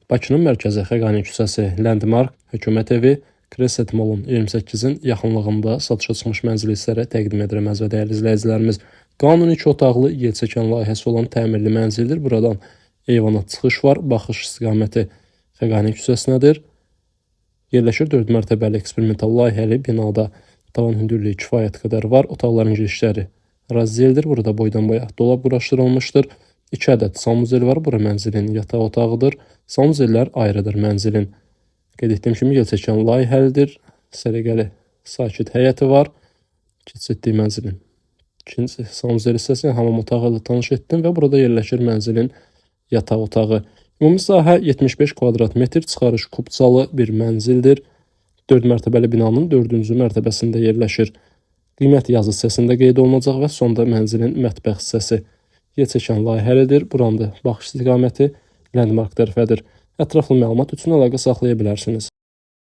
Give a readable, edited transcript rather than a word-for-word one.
Bakının mərkəzi Xəqani küçəsi, Landmark, Hökumət evi, Crescent Mall'un 28-in yaxınlığında satışa çıxmış mənzili sizlərə təqdim edirəm və dəyərli izləyicilərimiz. Qanuni 2 otaqlı yelçəkən layihəsi olan təmirli mənzildir. Buradan eyvana çıxış var. Baxış istiqaməti Xəqani küçəsinədir. Yerləşir 4 mərtəbəli eksperimental layihəli binada. Tavan hündürlüyü kifayət qədər var. Otaqların girişləri razzeldir. Burada boydan boya dolab quraşdırılmışdır. 2 ədəd sanuzel var. Bura mənzilin yataq otağıdır. Sanuzellər ayrıdır mənzilin. Qeyd etdiyim kimi yelçəkən layihəlidir. Səliqəli, sakit həyəti var. Keçid mənzilin ikinci sanuzel hissəsini hamam otağı ilə tanış etdim və burada yerləşir mənzilin yataq otağı. Ümumi sahə 75 kvadrat metr, çıxarış kubcalı bir mənzildir. 4 mərtəbəli binanın 4-cü mərtəbəsində yerləşir. Qiymət yazı hissəsində qeyd olunacaq və sonda mənzilin mətbəx hissəsi. Yelçəkən layihəlidir. Buranın da baxış istiqaməti Landmark tərəfədir. Ətraflı məlumat üçün əlaqə saxlaya bilərsiniz.